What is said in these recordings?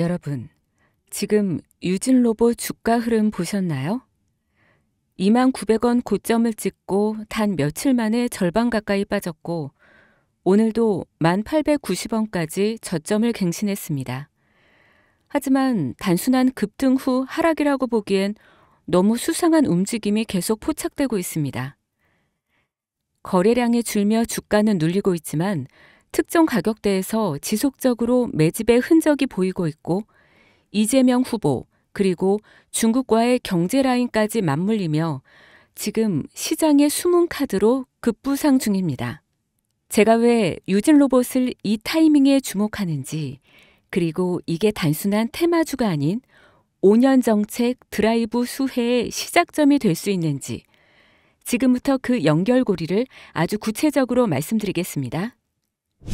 여러분, 지금 유진로봇 주가 흐름 보셨나요? 29,000원 고점을 찍고 단 며칠 만에 절반 가까이 빠졌고 오늘도 18,900원까지 저점을 갱신했습니다. 하지만 단순한 급등 후 하락이라고 보기엔 너무 수상한 움직임이 계속 포착되고 있습니다. 거래량이 줄며 주가는 눌리고 있지만 특정 가격대에서 지속적으로 매집의 흔적이 보이고 있고 이재명 후보 그리고 중국과의 경제 라인까지 맞물리며 지금 시장의 숨은 카드로 급부상 중입니다. 제가 왜 유진로봇을 이 타이밍에 주목하는지, 그리고 이게 단순한 테마주가 아닌 5년 정책 드라이브 수혜의 시작점이 될 수 있는지 지금부터 그 연결고리를 아주 구체적으로 말씀드리겠습니다.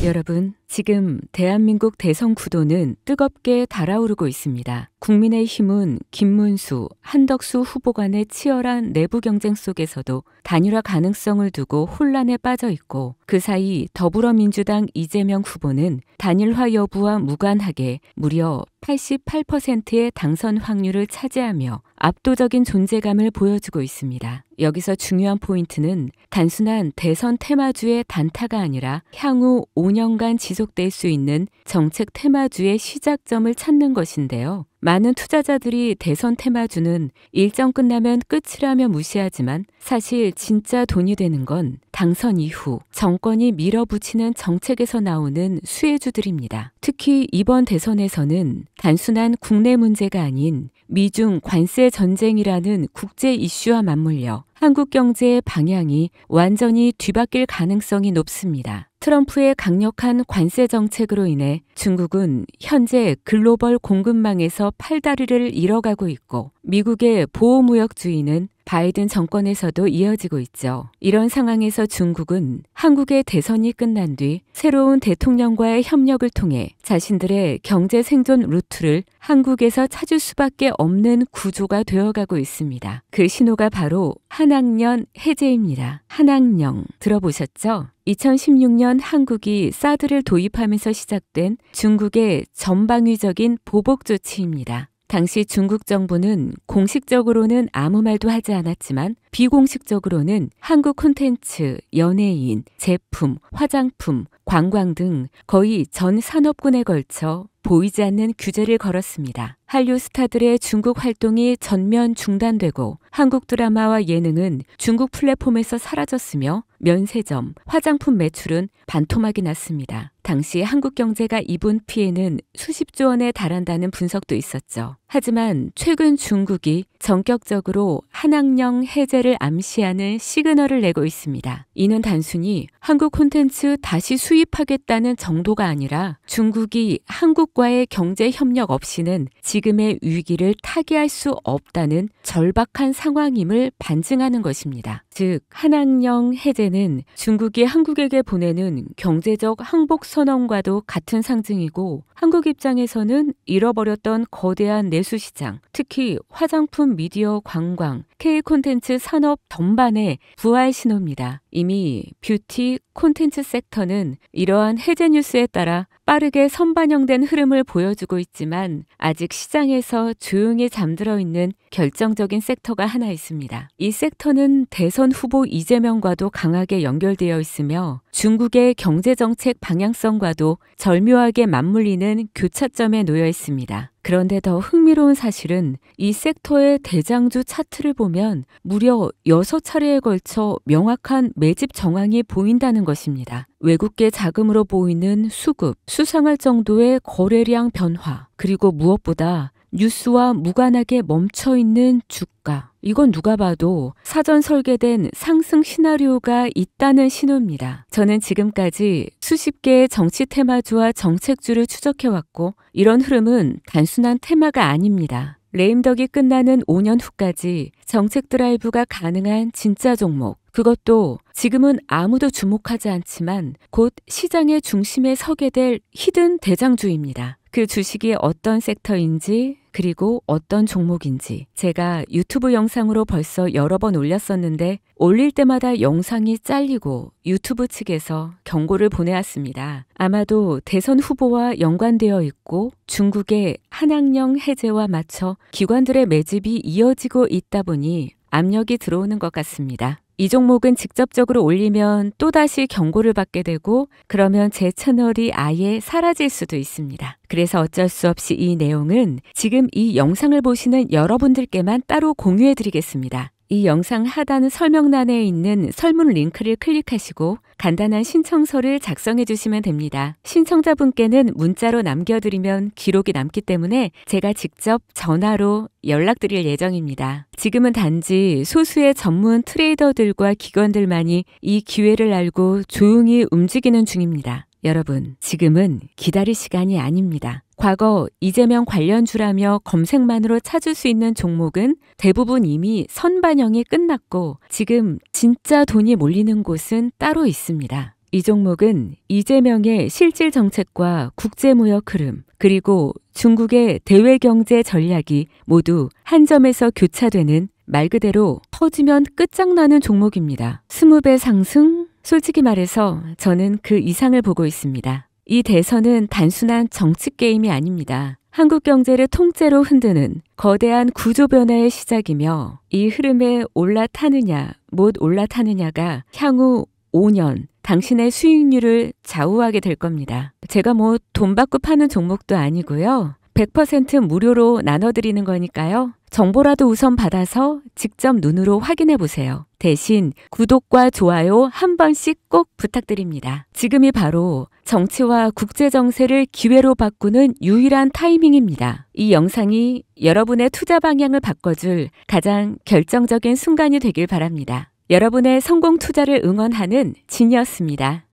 여러분, 지금 대한민국 대선 구도는 뜨겁게 달아오르고 있습니다. 국민의힘은 김문수, 한덕수 후보 간의 치열한 내부 경쟁 속에서도 단일화 가능성을 두고 혼란에 빠져 있고, 그 사이 더불어민주당 이재명 후보는 단일화 여부와 무관하게 무려 88%의 당선 확률을 차지하며 압도적인 존재감을 보여주고 있습니다. 여기서 중요한 포인트는 단순한 대선 테마주의 단타가 아니라 향후 5년간 지속될 수 있는 정책 테마주의 시작점을 찾는 것인데요. 많은 투자자들이 대선 테마주는 일정 끝나면 끝이라며 무시하지만 사실 진짜 돈이 되는 건 당선 이후 정권이 밀어붙이는 정책에서 나오는 수혜주들입니다. 특히 이번 대선에서는 단순한 국내 문제가 아닌 미중 관세 전쟁이라는 국제 이슈와 맞물려 한국 경제의 방향이 완전히 뒤바뀔 가능성이 높습니다. 트럼프의 강력한 관세 정책으로 인해 중국은 현재 글로벌 공급망에서 팔다리를 잃어가고 있고, 미국의 보호무역주의는 바이든 정권에서도 이어지고 있죠. 이런 상황에서 중국은 한국의 대선이 끝난 뒤 새로운 대통령과의 협력을 통해 자신들의 경제 생존 루트를 한국에서 찾을 수밖에 없는 구조가 되어가고 있습니다. 그 신호가 바로 한학령 해제입니다. 한학령 들어보셨죠? 2016년 한국이 사드를 도입하면서 시작된 중국의 전방위적인 보복 조치입니다. 당시 중국 정부는 공식적으로는 아무 말도 하지 않았지만 비공식적으로는 한국 콘텐츠, 연예인, 제품, 화장품, 관광 등 거의 전 산업군에 걸쳐 보이지 않는 규제를 걸었습니다. 한류 스타들의 중국 활동이 전면 중단되고 한국 드라마와 예능은 중국 플랫폼에서 사라졌으며 면세점, 화장품 매출은 반토막이 났습니다. 당시 한국 경제가 입은 피해는 수십조 원에 달한다는 분석도 있었죠. 하지만 최근 중국이 전격적으로 한학령 해제를 암시하는 시그널을 내고 있습니다. 이는 단순히 한국 콘텐츠 다시 수입하겠다는 정도가 아니라 중국이 한국과의 경제 협력 없이는 지금의 위기를 타개할 수 없다는 절박한 상황임을 반증하는 것입니다. 즉, 한학령 해제는 중국이 한국에게 보내는 경제적 항복 선언과도 같은 상징이고, 한국 입장에서는 잃어버렸던 거대한 내수시장, 특히 화장품, 미디어, 관광, K 콘텐츠 산업 전반의 부활 신호입니다. 이미 뷰티 콘텐츠 섹터는 이러한 해제 뉴스에 따라 빠르게 선반영된 흐름을 보여주고 있지만 아직 시장에서 조용히 잠들어 있는 결정적인 섹터가 하나 있습니다. 이 섹터는 대선 후보 이재명과도 강하게 연결되어 있으며 중국의 경제정책 방향성과도 절묘하게 맞물리는 교차점에 놓여 있습니다. 그런데 더 흥미로운 사실은 이 섹터의 대장주 차트를 보면 무려 6차례에 걸쳐 명확한 매집 정황이 보인다는 것입니다. 외국계 자금으로 보이는 수급, 수상할 정도의 거래량 변화, 그리고 무엇보다 뉴스와 무관하게 멈춰있는 주가. 이건 누가 봐도 사전 설계된 상승 시나리오가 있다는 신호입니다. 저는 지금까지 수십 개의 정치 테마주와 정책주를 추적해왔고 이런 흐름은 단순한 테마가 아닙니다. 레임덕이 끝나는 5년 후까지 정책 드라이브가 가능한 진짜 종목, 그것도 지금은 아무도 주목하지 않지만 곧 시장의 중심에 서게 될 히든 대장주입니다. 그 주식이 어떤 섹터인지 그리고 어떤 종목인지 제가 유튜브 영상으로 벌써 여러 번 올렸었는데 올릴 때마다 영상이 잘리고 유튜브 측에서 경고를 보내왔습니다. 아마도 대선 후보와 연관되어 있고 중국의 한학령 해제와 맞춰 기관들의 매집이 이어지고 있다 보니 압력이 들어오는 것 같습니다. 이 종목은 직접적으로 올리면 또다시 경고를 받게 되고 그러면 제 채널이 아예 사라질 수도 있습니다. 그래서 어쩔 수 없이 이 내용은 지금 이 영상을 보시는 여러분들께만 따로 공유해 드리겠습니다. 이 영상 하단 설명란에 있는 설문 링크를 클릭하시고 간단한 신청서를 작성해 주시면 됩니다. 신청자분께는 문자로 남겨드리면 기록이 남기 때문에 제가 직접 전화로 연락드릴 예정입니다. 지금은 단지 소수의 전문 트레이더들과 기관들만이 이 기회를 알고 조용히 움직이는 중입니다. 여러분, 지금은 기다릴 시간이 아닙니다. 과거 이재명 관련주라며 검색만으로 찾을 수 있는 종목은 대부분 이미 선반영이 끝났고 지금 진짜 돈이 몰리는 곳은 따로 있습니다. 이 종목은 이재명의 실질 정책과 국제무역 흐름 그리고 중국의 대외경제 전략이 모두 한 점에서 교차되는 말 그대로 터지면 끝장나는 종목입니다. 20배 상승? 솔직히 말해서 저는 그 이상을 보고 있습니다. 이 대선은 단순한 정치 게임이 아닙니다. 한국 경제를 통째로 흔드는 거대한 구조 변화의 시작이며 이 흐름에 올라타느냐 못 올라타느냐가 향후 5년 당신의 수익률을 좌우하게 될 겁니다. 제가 뭐 돈 받고 파는 종목도 아니고요. 100% 무료로 나눠드리는 거니까요. 정보라도 우선 받아서 직접 눈으로 확인해 보세요. 대신 구독과 좋아요 한 번씩 꼭 부탁드립니다. 지금이 바로 정치와 국제정세를 기회로 바꾸는 유일한 타이밍입니다. 이 영상이 여러분의 투자 방향을 바꿔줄 가장 결정적인 순간이 되길 바랍니다. 여러분의 성공 투자를 응원하는 진이었습니다.